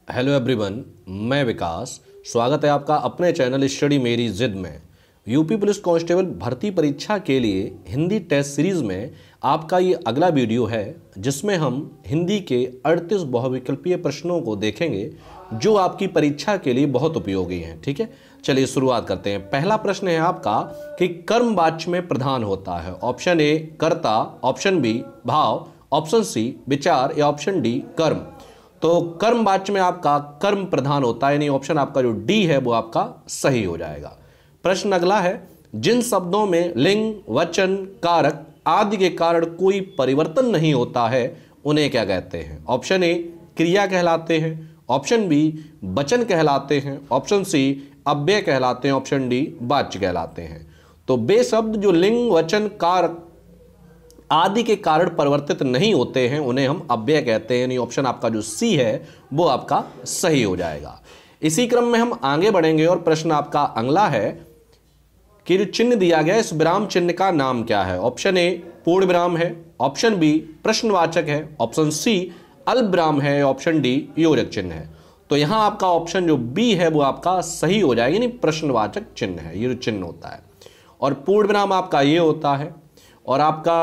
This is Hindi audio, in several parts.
हेलो एवरीवन, मैं विकास। स्वागत है आपका अपने चैनल स्टडी मेरी जिद में। यूपी पुलिस कांस्टेबल भर्ती परीक्षा के लिए हिंदी टेस्ट सीरीज में आपका ये अगला वीडियो है, जिसमें हम हिंदी के 38 बहुविकल्पीय प्रश्नों को देखेंगे जो आपकी परीक्षा के लिए बहुत उपयोगी हैं। ठीक है, चलिए शुरुआत करते हैं। पहला प्रश्न है आपका कि कर्मवाच्य में प्रधान होता है। ऑप्शन ए कर्ता, ऑप्शन बी भाव, ऑप्शन सी विचार या ऑप्शन डी कर्म। तो कर्म वाच्य में आपका कर्म प्रधान होता है, यानी ऑप्शन आपका जो डी है वो आपका सही हो जाएगा। प्रश्न अगला है, जिन शब्दों में लिंग, वचन, कारक आदि के कारण कोई परिवर्तन नहीं होता है उन्हें क्या कहते हैं? ऑप्शन ए क्रिया कहलाते हैं, ऑप्शन बी वचन कहलाते हैं, ऑप्शन सी अव्यय कहलाते हैं, ऑप्शन डी वाच्य कहलाते हैं। तो बे शब्द जो लिंग, वचन, कारक आदि के कारण परिवर्तित नहीं होते हैं उन्हें हम अव्यय कहते हैं, यानी ऑप्शन आपका जो सी है वो आपका सही हो जाएगा। इसी क्रम में हम आगे बढ़ेंगे और प्रश्न आपका अगला है कि जो चिन्ह दिया गया इस विराम चिन्ह का नाम क्या है? ऑप्शन ए पूर्ण विराम है, ऑप्शन बी प्रश्नवाचक है, ऑप्शन सी अल्प विराम है, ऑप्शन डी योजक चिन्ह है। तो यहां आपका ऑप्शन जो बी है वो आपका सही हो जाएगा, यानी प्रश्नवाचक चिन्ह है, ये जो चिन्ह होता है। और पूर्ण विराम आपका ये होता है और आपका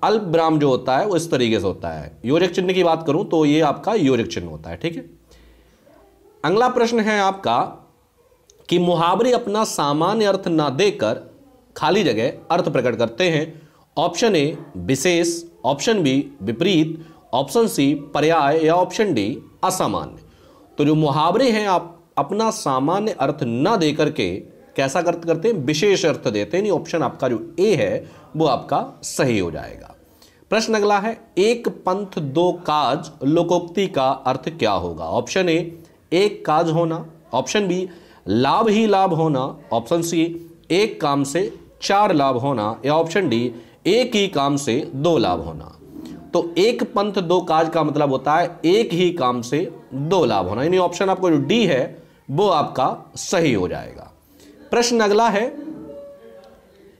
अल्प विराम जो होता है वो इस तरीके से होता है। योजक चिन्ह की बात करूं तो ये आपका योजक चिन्ह होता है। ठीक है, अगला प्रश्न है आपका कि मुहावरे अपना सामान्य अर्थ ना देकर खाली जगह अर्थ प्रकट करते हैं। ऑप्शन ए विशेष, ऑप्शन बी विपरीत, ऑप्शन सी पर्याय या ऑप्शन डी असामान्य। तो जो मुहावरे हैं आप अपना सामान्य अर्थ ना देकर के कैसा करते हैं? विशेष अर्थ देते हैं। ऑप्शन आपका जो ए है वो आपका सही हो जाएगा। प्रश्न अगला है, एक पंथ दो काज लोकोक्ति का अर्थ क्या होगा? ऑप्शन ए एक काज होना, ऑप्शन बी लाभ ही लाभ होना, ऑप्शन सी एक काम से चार लाभ होना या ऑप्शन डी एक ही काम से दो लाभ होना। तो एक पंथ दो काज का मतलब होता है एक ही काम से दो लाभ होना, यानी ऑप्शन आपको जो डी है वो आपका सही हो जाएगा। प्रश्न अगला है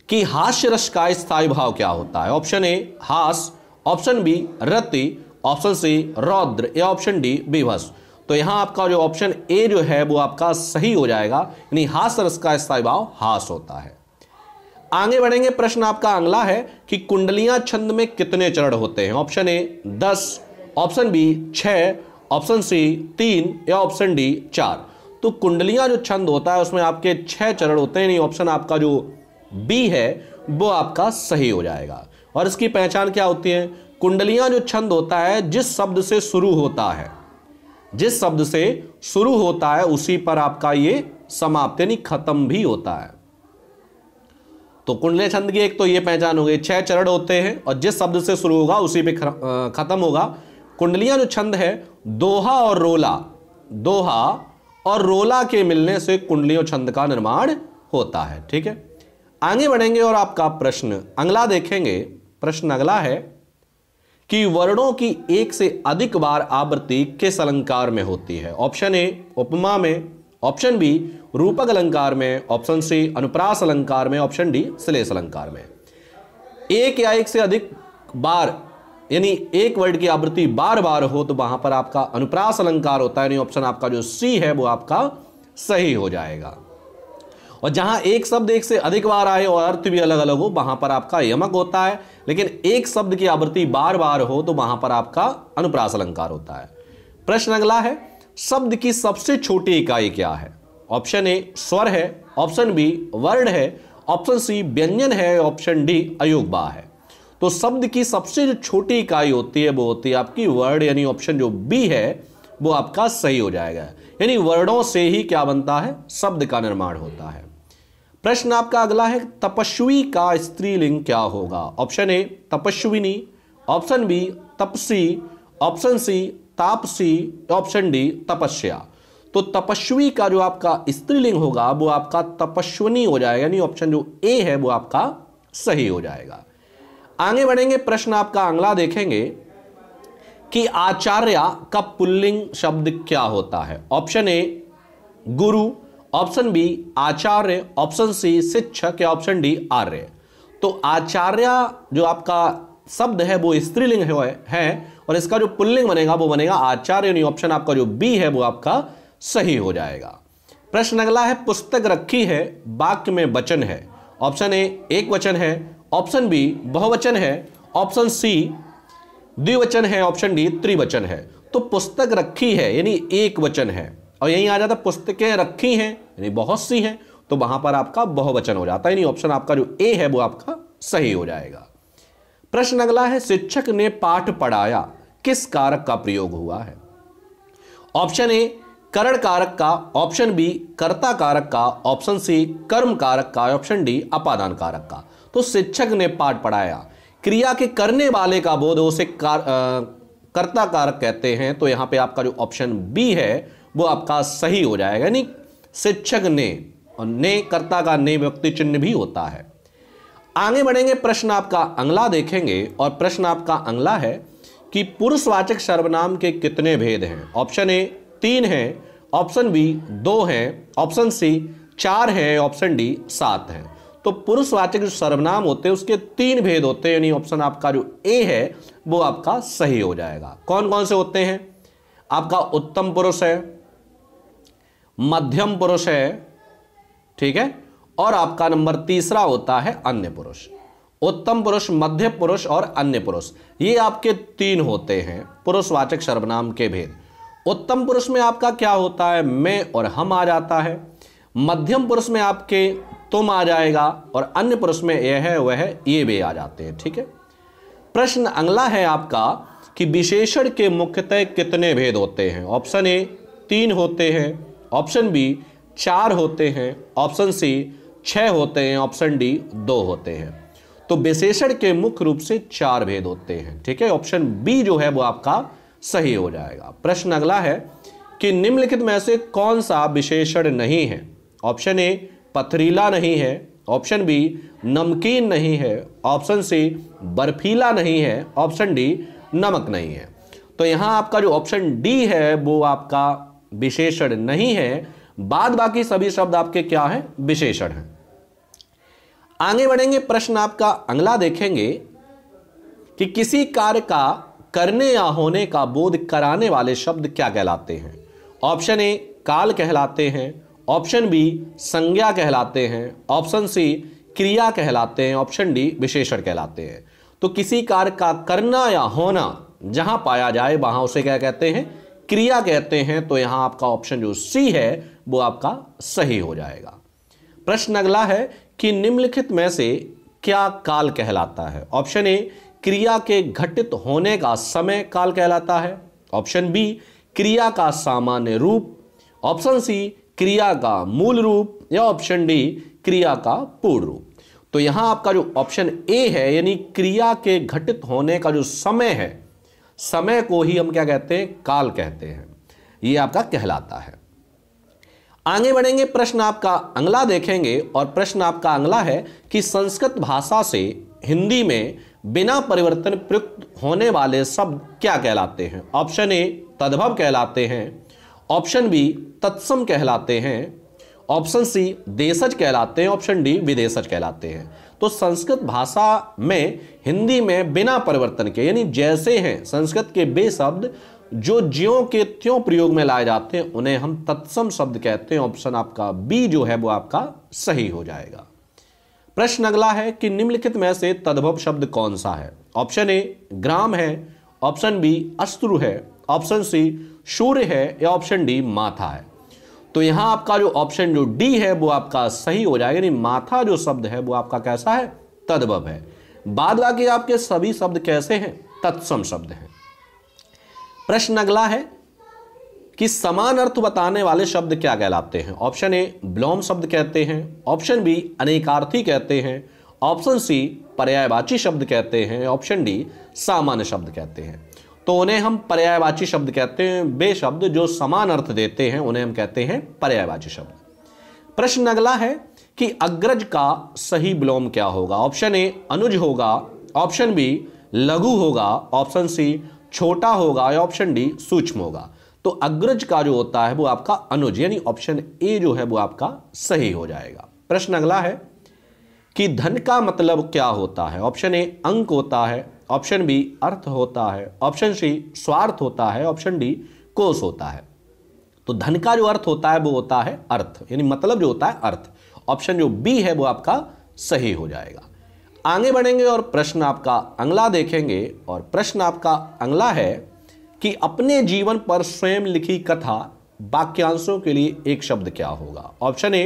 कि हास्य रस का स्थायी भाव क्या होता है? ऑप्शन ए हास, ऑप्शन बी रति, ऑप्शन सी रौद्र या ऑप्शन डी विभस। तो यहां आपका जो ऑप्शन ए जो है वो आपका सही हो जाएगा, यानी हास्य रस का स्थायी भाव हास होता है। आगे बढ़ेंगे, प्रश्न आपका अगला है कि कुंडलियां छंद में कितने चरण होते हैं? Option A 10, option B 6, option C 3 या ऑप्शन डी 4। तो कुंडलियां जो छंद होता है उसमें आपके 6 चरण होते हैं, यानी ऑप्शन आपका जो बी है वो आपका सही हो जाएगा। और इसकी पहचान क्या होती है? कुंडलियां जो छंद होता है जिस शब्द से शुरू होता है, जिस शब्द से शुरू होता है उसी पर आपका ये समाप्त यानी खत्म भी होता है। तो कुंडली छंद की एक तो ये पहचान हो गई, 6 चरण होते हैं और जिस शब्द से शुरू होगा उसी पे खत्म होगा। कुंडलियां जो छंद है दोहा और रोला, दोहा और रोला के मिलने से कुंडलियों छंद का निर्माण होता है। ठीक है, आगे बढ़ेंगे और आपका प्रश्न अगला देखेंगे। प्रश्न अगला है कि वर्णों की एक से अधिक बार आवृत्ति किस अलंकार में होती है? ऑप्शन ए उपमा में, ऑप्शन बी रूपक अलंकार में, ऑप्शन सी अनुप्रास अलंकार में, ऑप्शन डी श्लेष अलंकार में। एक या एक से अधिक बार यानी एक वर्ड की आवृत्ति बार बार हो तो वहां पर आपका अनुप्रास अलंकार होता है, यानी ऑप्शन आपका जो सी है वो आपका सही हो जाएगा। और जहां एक शब्द एक से अधिक बार आए और अर्थ भी अलग अलग हो वहां पर आपका यमक होता है, लेकिन एक शब्द की आवृत्ति बार बार हो तो वहां पर आपका अनुप्रास अलंकार होता है। प्रश्न अगला है, शब्द की सबसे छोटी इकाई क्या है? ऑप्शन ए स्वर है, ऑप्शन बी वर्ण है, ऑप्शन सी व्यंजन है, ऑप्शन डी अयोगबा है। तो शब्द की सबसे जो छोटी इकाई होती है वो होती है आपकी वर्ण, यानी ऑप्शन जो बी है वो आपका सही हो जाएगा, यानी वर्णों से ही क्या बनता है? शब्द का निर्माण होता है। प्रश्न आपका अगला है, तपस्वी का स्त्रीलिंग क्या होगा? ऑप्शन ए तपस्विनी, ऑप्शन बी तपसी, ऑप्शन सी तापसी, ऑप्शन डी तपस्या। तो तपस्वी का जो आपका स्त्रीलिंग होगा वो आपका तपस्विनी हो जाएगा, यानी ऑप्शन जो ए है वो आपका सही हो जाएगा। आगे बढ़ेंगे, प्रश्न आपका अगला देखेंगे कि आचार्य का पुल्लिंग शब्द क्या होता है? ऑप्शन ए गुरु, ऑप्शन बी आचार्य, ऑप्शन सी शिक्षक या ऑप्शन डी आर्य। तो आचार्य जो आपका शब्द है वो स्त्रीलिंग है और इसका जो पुल्लिंग बनेगा वो बनेगा आचार्य, यानी ऑप्शन आपका जो बी है वो आपका सही हो जाएगा। प्रश्न अगला है, पुस्तक रखी है वाक्य में वचन है। ऑप्शन ए एक वचन है, ऑप्शन बी बहुवचन है, ऑप्शन सी द्विवचन है, ऑप्शन डी त्रिवचन है। तो पुस्तक रखी है यानी एक वचन है, और यहीं आ जाता पुस्तकें रखी हैं यानी बहुत सी हैं, तो वहां पर आपका बहुवचन हो जाता है, यानी ऑप्शन आपका जो ए है वो आपका सही हो जाएगा। प्रश्न अगला है, शिक्षक ने पाठ पढ़ाया किस कारक का प्रयोग हुआ है। ऑप्शन ए करण कारक का, ऑप्शन बी कर्ता कारक का, ऑप्शन सी कर्म कारक का, ऑप्शन डी अपादान कारक का। तो शिक्षक ने पाठ पढ़ाया, क्रिया के करने वाले का बोध उसे कर्ता कारक कहते हैं, तो यहां पे आपका जो ऑप्शन बी है वो आपका सही हो जाएगा, यानी शिक्षक ने, और ने कर्ता का ने व्यक्ति चिन्ह भी होता है। आगे बढ़ेंगे, प्रश्न आपका अगला देखेंगे, और प्रश्न आपका अगला है कि पुरुषवाचक सर्वनाम के कितने भेद हैं। ऑप्शन ए 3 है, ऑप्शन बी 2 है, ऑप्शन सी 4 है, ऑप्शन डी 7 है। तो पुरुषवाचक जो सर्वनाम होते हैं उसके 3 भेद होते हैं, यानी ऑप्शन आपका जो ए है वो आपका सही हो जाएगा। कौन कौन से होते हैं? आपका उत्तम पुरुष है, मध्यम पुरुष है, ठीक है, और आपका नंबर तीसरा होता है अन्य पुरुष। उत्तम पुरुष, मध्य पुरुष और अन्य पुरुष, ये आपके 3 होते हैं पुरुषवाचक सर्वनाम के भेद। उत्तम पुरुष में आपका क्या होता है, मैं और हम आ जाता है। मध्यम पुरुष में आपके तुम आ जाएगा, और अन्य पुरुष में यह है वह है ये वे आ जाते हैं, ठीक है। प्रश्न अगला है आपका कि विशेषण के मुख्यतः कितने भेद होते हैं। ऑप्शन ए 3 होते हैं, ऑप्शन बी 4 होते हैं, ऑप्शन सी 6 होते हैं, ऑप्शन डी 2 होते हैं। तो विशेषण के मुख्य रूप से 4 भेद होते हैं, ठीक है। ऑप्शन बी जो है वो आपका सही हो जाएगा। प्रश्न अगला है कि निम्नलिखित में से कौन सा विशेषण नहीं है। ऑप्शन ए पथरीला नहीं है, ऑप्शन बी नमकीन नहीं है, ऑप्शन सी बर्फीला नहीं है, ऑप्शन डी नमक नहीं है। तो यहां आपका जो ऑप्शन डी है वो आपका विशेषण नहीं है, बाद बाकी सभी शब्द आपके क्या हैं, विशेषण हैं। आगे बढ़ेंगे, प्रश्न आपका अगला देखेंगे कि किसी कार्य का करने या होने का बोध कराने वाले शब्द क्या कहलाते हैं। ऑप्शन ए काल कहलाते हैं, ऑप्शन बी संज्ञा कहलाते हैं, ऑप्शन सी क्रिया कहलाते हैं, ऑप्शन डी विशेषण कहलाते हैं। तो किसी कार्य का करना या होना जहां पाया जाए वहां उसे क्या कहते हैं, क्रिया कहते हैं। तो यहां आपका ऑप्शन जो सी है वो आपका सही हो जाएगा। प्रश्न अगला है कि निम्नलिखित में से क्या काल कहलाता है। ऑप्शन ए क्रिया के घटित होने का समय काल कहलाता है, ऑप्शन बी क्रिया का सामान्य रूप, ऑप्शन सी क्रिया का मूल रूप, या ऑप्शन डी क्रिया का पूर्ण रूप। तो यहां आपका जो ऑप्शन ए है यानी क्रिया के घटित होने का जो समय है, समय को ही हम क्या कहते हैं, काल कहते हैं, ये आपका कहलाता है। आगे बढ़ेंगे, प्रश्न आपका अगला देखेंगे, और प्रश्न आपका अगला है कि संस्कृत भाषा से हिंदी में बिना परिवर्तन प्रयुक्त होने वाले शब्द क्या कहलाते हैं। ऑप्शन ए तद्भव कहलाते हैं, ऑप्शन बी तत्सम कहलाते हैं, ऑप्शन सी देशज कहलाते हैं, ऑप्शन डी विदेशज कहलाते हैं। तो संस्कृत भाषा में हिंदी में बिना परिवर्तन के यानी जैसे हैं संस्कृत के वे शब्द जो ज्यों के त्यों प्रयोग में लाए जाते हैं उन्हें हम तत्सम शब्द कहते हैं। ऑप्शन आपका बी जो है वो आपका सही हो जाएगा। प्रश्न अगला है कि निम्नलिखित में से तद्भव शब्द कौन सा है। ऑप्शन ए ग्राम है, ऑप्शन बी अश्रु है, ऑप्शन सी सूर्य है, या ऑप्शन डी माथा है। तो यहां आपका जो ऑप्शन जो डी है वो आपका सही हो जाएगा, यानी माथा जो शब्द है वो आपका कैसा है, तद्भव है। बाद बाकी आपके सभी शब्द कैसे हैं, तत्सम शब्द हैं। प्रश्न अगला है कि समान अर्थ बताने वाले शब्द क्या कहलाते हैं। ऑप्शन ए ब्लोम शब्द कहते हैं, ऑप्शन बी अनेकार्थी कहते हैं, ऑप्शन सी पर्यायवाची शब्द कहते हैं, ऑप्शन डी सामान्य शब्द कहते हैं। तो उन्हें हम पर्यायवाची शब्द कहते हैं, वे शब्द जो समान अर्थ देते हैं उन्हें हम कहते हैं पर्यायवाची शब्द। प्रश्न अगला है कि अग्रज का सही विलोम क्या होगा। ऑप्शन ए अनुज होगा, ऑप्शन बी लघु होगा, ऑप्शन सी छोटा होगा, या ऑप्शन डी सूक्ष्म होगा। तो अग्रज का जो होता है वो आपका अनुज, यानी ऑप्शन ए जो है वो आपका सही हो जाएगा। प्रश्न अगला है कि धन का मतलब क्या होता है। ऑप्शन ए अंक होता है, ऑप्शन बी अर्थ होता है, ऑप्शन सी स्वार्थ होता है, ऑप्शन डी कोष होता है। तो धन का जो अर्थ होता है वो होता है अर्थ, यानी मतलब जो होता है अर्थ। ऑप्शन जो बी है वो आपका सही हो जाएगा। आगे बढ़ेंगे और प्रश्न आपका अगला देखेंगे, और प्रश्न आपका अगला है कि अपने जीवन पर स्वयं लिखी कथा वाक्यांशों के लिए एक शब्द क्या होगा। ऑप्शन ए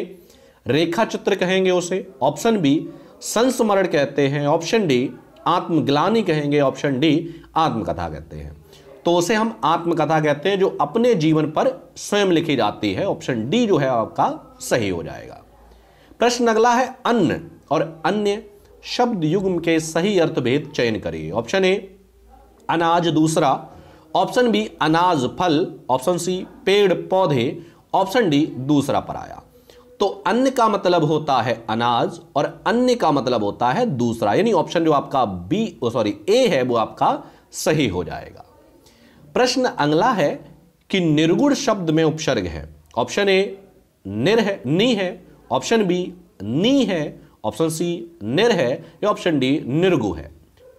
रेखा चित्र कहेंगे उसे, ऑप्शन बी संस्मरण कहते हैं, ऑप्शन डी आत्मग्लानि कहेंगे, ऑप्शन डी आत्मकथा कहते हैं। तो उसे हम आत्मकथा कहते हैं जो अपने जीवन पर स्वयं लिखी जाती है। ऑप्शन डी जो है आपका सही हो जाएगा। प्रश्न अगला है अन्न और अन्य शब्द युग्म के सही अर्थभेद चयन करिए। ऑप्शन ए अनाज दूसरा, ऑप्शन बी अनाज फल, ऑप्शन सी पेड़ पौधे, ऑप्शन डी दूसरा पराया। तो अन्न का मतलब होता है अनाज और अन्य का मतलब होता है दूसरा, यानी ऑप्शन जो आपका ए है वो आपका सही हो जाएगा। प्रश्न अगला है कि निर्गुण शब्द में उपसर्ग है। ऑप्शन ए निर है, नी है, ऑप्शन बी नी है, ऑप्शन सी निर है, या ऑप्शन डी निर्गु है।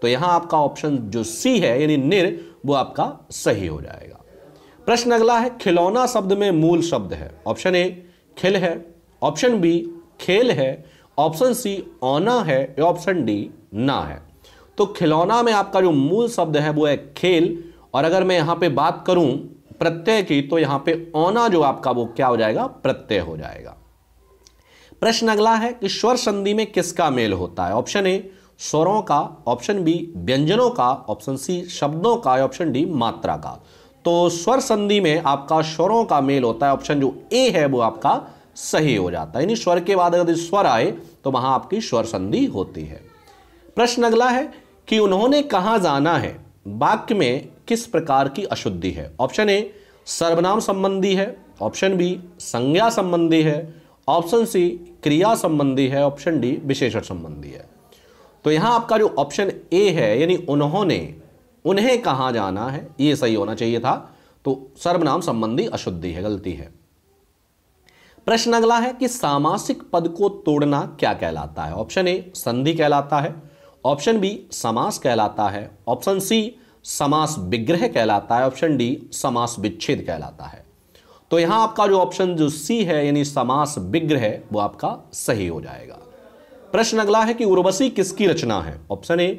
तो यहां आपका ऑप्शन जो सी है यानी निर वो आपका सही हो जाएगा। प्रश्न अगला है खिलौना शब्द में मूल शब्द है। ऑप्शन ए खिल है, ऑप्शन बी खेल है, ऑप्शन सी औना है, या ऑप्शन डी ना है। तो खिलौना में आपका जो मूल शब्द है वो है खेल, और अगर मैं यहां पे बात करूं प्रत्यय की तो यहां पे औना जो आपका वो क्या हो जाएगा, प्रत्यय हो जाएगा। प्रश्न अगला है कि स्वर संधि में किसका मेल होता है। ऑप्शन ए स्वरों का, ऑप्शन बी व्यंजनों का, ऑप्शन सी शब्दों का, ऑप्शन डी मात्रा का। तो स्वर संधि में आपका स्वरों का मेल होता है। ऑप्शन जो ए है वो आपका सही हो जाता है, यानी स्वर के बाद अगर स्वर आए तो वहां आपकी स्वर संधि होती है। प्रश्न अगला है कि उन्होंने कहां जाना है वाक्य में किस प्रकार की अशुद्धि है। ऑप्शन ए सर्वनाम संबंधी है, ऑप्शन बी संज्ञा संबंधी है, ऑप्शन सी क्रिया संबंधी है, ऑप्शन डी विशेषण संबंधी है। तो यहां आपका जो ऑप्शन ए है यानी उन्होंने, उन्हें कहां जाना है, यह सही होना चाहिए था। तो सर्वनाम संबंधी अशुद्धि है, गलती है। प्रश्न अगला है कि सामासिक पद को तोड़ना क्या कहलाता है। ऑप्शन ए संधि कहलाता है, ऑप्शन बी समास कहलाता है, ऑप्शन सी समास विग्रह कहलाता है, ऑप्शन डी समास विच्छेद कहलाता है। तो यहां आपका जो ऑप्शन जो सी है यानी समास विग्रह वो आपका सही हो जाएगा। प्रश्न अगला है कि उर्वशी किसकी रचना है। ऑप्शन ए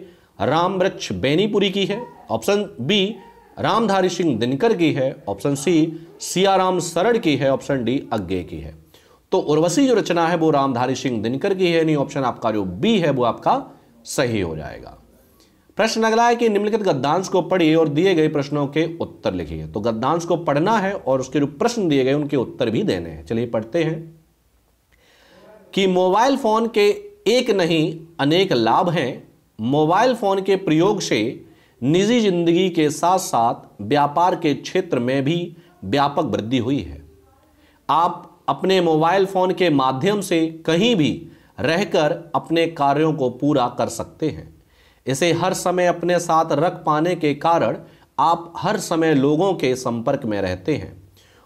राम वृक्ष बेनीपुरी की है, ऑप्शन बी रामधारी सिंह दिनकर की है, ऑप्शन सी सियाराम सरड़ की है, ऑप्शन डी अज्ञे की है। तो उर्वशी जो रचना है वो रामधारी सिंह दिनकर की है, यानी ऑप्शन आपका जो बी है वो आपका सही हो जाएगा। प्रश्न अगला है कि निम्नलिखित गद्यांश को पढ़िए और दिए गए प्रश्नों के उत्तर लिखिए। तो गद्यांश को पढ़ना है और उसके जो प्रश्न दिए गए उनके उत्तर भी देने हैं। चलिए पढ़ते हैं कि मोबाइल फोन के एक नहीं अनेक लाभ हैं। मोबाइल फोन के प्रयोग से निजी जिंदगी के साथ साथ व्यापार के क्षेत्र में भी व्यापक वृद्धि हुई है। आप अपने मोबाइल फोन के माध्यम से कहीं भी रहकर अपने कार्यों को पूरा कर सकते हैं। इसे हर समय अपने साथ रख पाने के कारण आप हर समय लोगों के संपर्क में रहते हैं।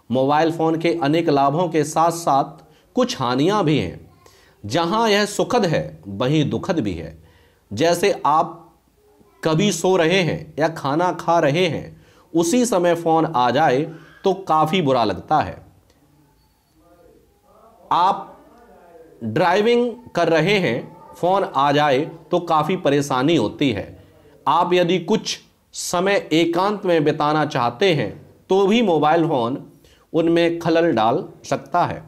मोबाइल फोन के अनेक लाभों के साथ साथ कुछ हानियां भी हैं। जहां यह सुखद है वहीं दुखद भी है। जैसे आप कभी सो रहे हैं या खाना खा रहे हैं, उसी समय फोन आ जाए तो काफी बुरा लगता है। आप ड्राइविंग कर रहे हैं, फोन आ जाए तो काफी परेशानी होती है। आप यदि कुछ समय एकांत में बिताना चाहते हैं तो भी मोबाइल फोन उनमें खलल डाल सकता है।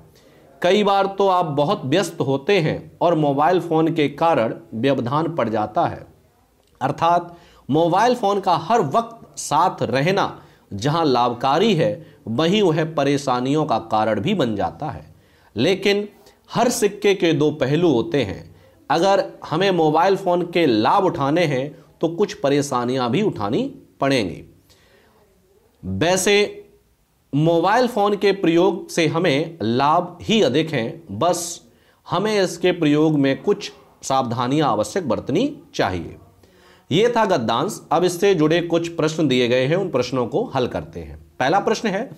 कई बार तो आप बहुत व्यस्त होते हैं और मोबाइल फोन के कारण व्यवधान पड़ जाता है। अर्थात मोबाइल फोन का हर वक्त साथ रहना जहां लाभकारी है वहीं वह परेशानियों का कारण भी बन जाता है। लेकिन हर सिक्के के दो पहलू होते हैं। अगर हमें मोबाइल फोन के लाभ उठाने हैं तो कुछ परेशानियां भी उठानी पड़ेंगी। वैसे मोबाइल फोन के प्रयोग से हमें लाभ ही अधिक हैं, बस हमें इसके प्रयोग में कुछ सावधानियां आवश्यक बरतनी चाहिए। यह था गद्यांश। अब इससे जुड़े कुछ प्रश्न दिए गए हैं, उन प्रश्नों को हल करते हैं। पहला प्रश्न है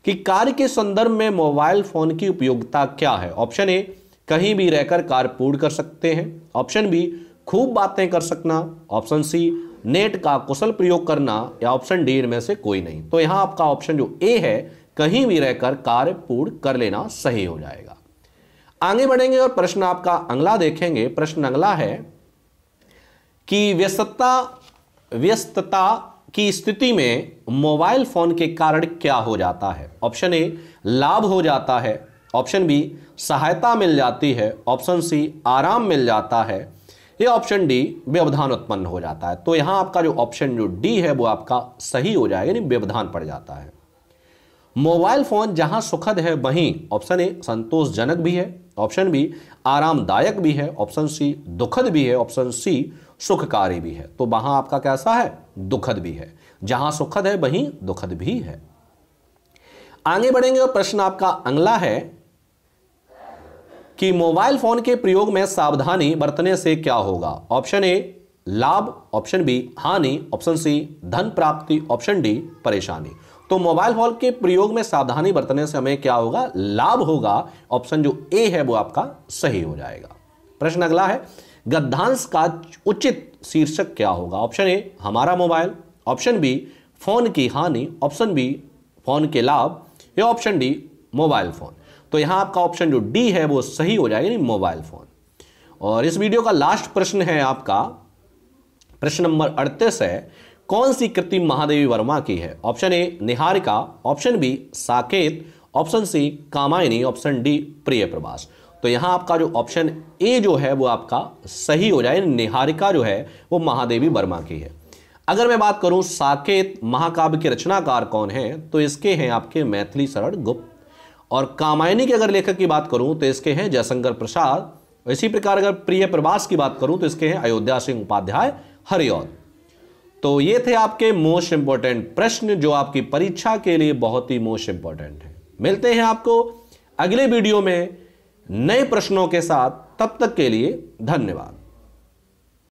कि कार्य के संदर्भ में मोबाइल फोन की उपयोगिता क्या है। ऑप्शन ए कहीं भी रहकर कार्य पूर्ण कर सकते हैं, ऑप्शन बी खूब बातें कर सकना, ऑप्शन सी नेट का कुशल प्रयोग करना, या ऑप्शन डी इनमें से कोई नहीं। तो यहां आपका ऑप्शन जो ए है, कहीं भी रहकर कार्य पूर्ण कर लेना, सही हो जाएगा। आगे बढ़ेंगे और प्रश्न आपका अगला देखेंगे। प्रश्न अगला है कि व्यस्तता की स्थिति में मोबाइल फोन के कारण क्या हो जाता है। ऑप्शन ए लाभ हो जाता है, ऑप्शन बी सहायता मिल जाती है, ऑप्शन सी आराम मिल जाता है, या ऑप्शन डी व्यवधान उत्पन्न हो जाता है। तो यहां आपका जो ऑप्शन जो डी है वो आपका सही हो जाएगा, यानी व्यवधान पड़ जाता है। मोबाइल फोन जहां सुखद है वहीं ऑप्शन ए संतोषजनक भी है, ऑप्शन बी आरामदायक भी है, ऑप्शन सी दुखद भी है, ऑप्शन सी सुखकारी भी है। तो वहां आपका कैसा है, दुखद भी है। जहां सुखद है वहीं दुखद भी है। आगे बढ़ेंगे और प्रश्न आपका अगला है कि मोबाइल फोन के प्रयोग में सावधानी बरतने से क्या होगा। ऑप्शन ए लाभ, ऑप्शन बी हानि, ऑप्शन सी धन प्राप्ति, ऑप्शन डी परेशानी। तो मोबाइल फोन के प्रयोग में सावधानी बरतने से हमें क्या होगा, लाभ होगा। ऑप्शन जो ए है वो आपका सही हो जाएगा। प्रश्न अगला है गद्यांश का उचित शीर्षक क्या होगा। ऑप्शन ए हमारा मोबाइल, ऑप्शन बी फोन की हानि, ऑप्शन बी फोन के लाभ, या ऑप्शन डी मोबाइल फोन। तो यहां आपका ऑप्शन जो डी है वो सही हो जाएगा, यानी मोबाइल फोन। और इस वीडियो का लास्ट प्रश्न है आपका प्रश्न नंबर 38 है, कौन सी कृति महादेवी वर्मा की है। Option A Niharika, option B Saket, option C Kamayani, option D Priya Pravas. तो यहां आपका जो ऑप्शन ए जो है वो आपका सही हो जाए, निहारिका जो है वो महादेवी वर्मा की है। अगर मैं बात करूं साकेत महाकाव्य के रचनाकार कौन हैं, तो इसके हैं आपके मैथिली शरण गुप्त। और कामायनी के अगर लेखक की बात करूं तो इसके हैं जयशंकर प्रसाद। इसी प्रकार अगर प्रिय प्रवास की बात करूं तो इसके हैं अयोध्या सिंह उपाध्याय हरिऔध। तो ये थे आपके मोस्ट इंपॉर्टेंट प्रश्न जो आपकी परीक्षा के लिए बहुत ही मोस्ट इंपॉर्टेंट है। मिलते हैं आपको अगले वीडियो में नए प्रश्नों के साथ, तब तक के लिए धन्यवाद।